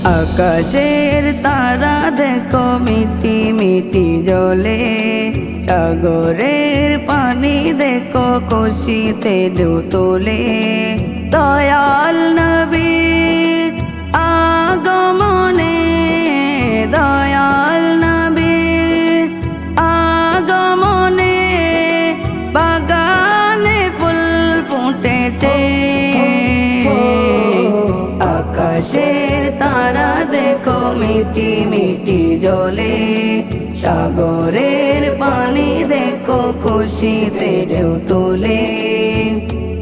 আকাশের তারা দেখো মিটি মিটি জ্বলে, সাগরের পানি দেখো খুশিতে ঢেউ তোলে। দয়াল নবীর আগমনে, দয়াল নবীর আগমনে বাগানে ফুল ফুটেছে। আকাশের তারা দেখো মিটি মিটি জ্বলে, সাগরের পানি দেখো খুশিতে ঢেউ তোলে।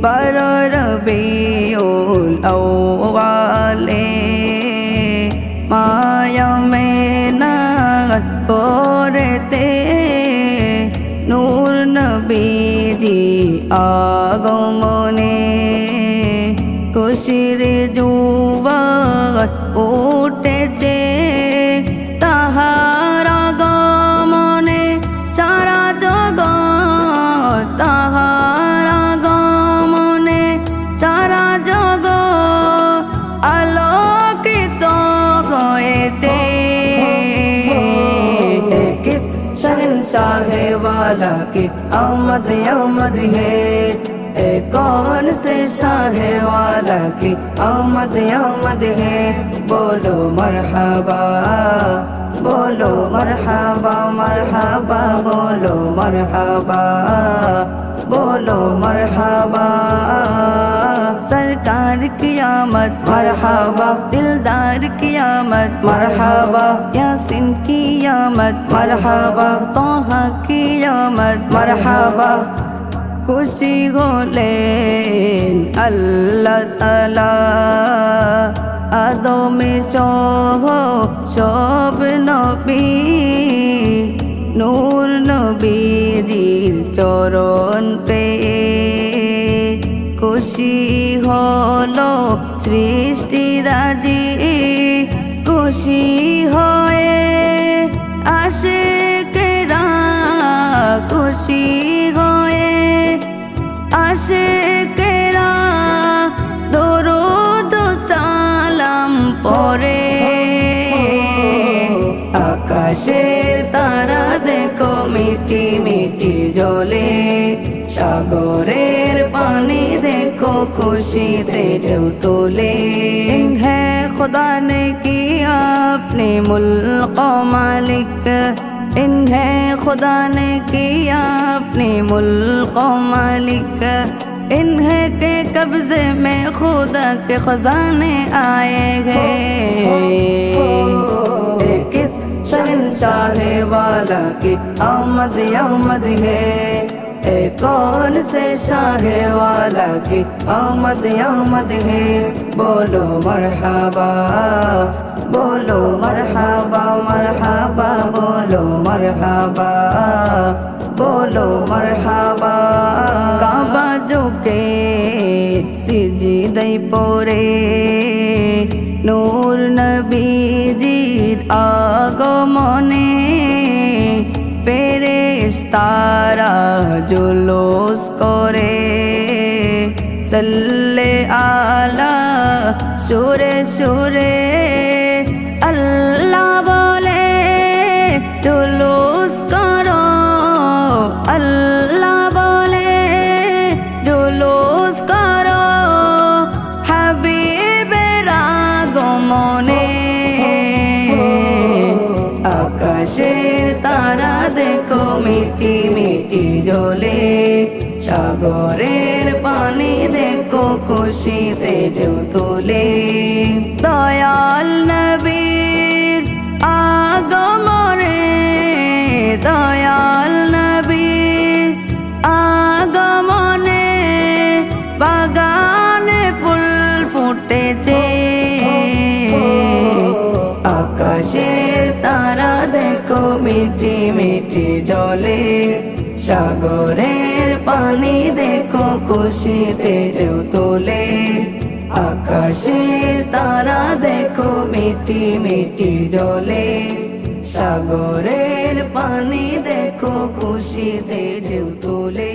12 রবিউল আউয়ালে মায়ামেনা করেতে নূর নবীজি আগমনে খুশির জোয়ার উঠেছে। তাহার আগমনে সারা জগৎ, তাহার আগমনে সারা জগৎ আলোকিত হয়েছে। কিস শহনशाहे वाला की आमद आमद है, कौन से शाहे वाला की आमद आमद है। बोलो मरहबा, बोलो मरहबा मरहबा, बोलो मरहबा, बोलो मरहबा। सरकार की आमद मरहबा, दिलदार की आमद मरहबा, यासीन की आमद मरहबा, तोहा की आमद मरहबा। খুশি হলেন আল্লাহ তাআলা, আদমে সহ সব নবী নূর নবীজির চরণ পেয়ে খুশি হলো সৃষ্টিরাজি। খুশি হয়ে আশিকেরা, খুশি হয়ে আশিকেরা দরুদ সালাম পড়ে। আকাশের তারা দেখো মিটি মিটি জ্বলে, সাগরের পানি দেখো খুশিতে ঢেউ তোলে। है खुदा ने किया अपने मुल्क मालिक, इन्हें खुदा ने किया अपने मुल्क मालिक। इन्हें के कब्जे में खुदा के खजाने आए हैं। किस शहनशाहे वाला की आमद आमद है, कौन से शाहे वाला की आमद आमद है। बोलो मरहबा, बोलो मरहबा मरहबा, बोलो मरहबा, बोलो मरहबा। काबा जोके सिजदाय पड़े नूर नबीजिर আগমনে ফেরেশতারা জুলুস করে সাল্লে আলা সুরে সুরে। আল্লাহ বলে জুলুস করো, আল্লাহ বলে জুলুস করো হাবিবের আগমনে। আকাশের তারা দেখো মিটি মিটি জ্বলে, সাগরের পানি দেখো খুশিতে ঢেউ তোলে। দয়াল নবীর আগমনে, দয়াল নবীর আগমনে বাগানে ফুল ফুটেছে। আকাশের তারা দেখো মিটি মিটি জ্বলে, সাগরের পানি দেখো খুশিতে ঢেউ তোলে। আকাশের তারা দেখো মিটি মিটি জ্বলে, সাগরের পানি দেখো খুশিতে ঢেউ তোলে।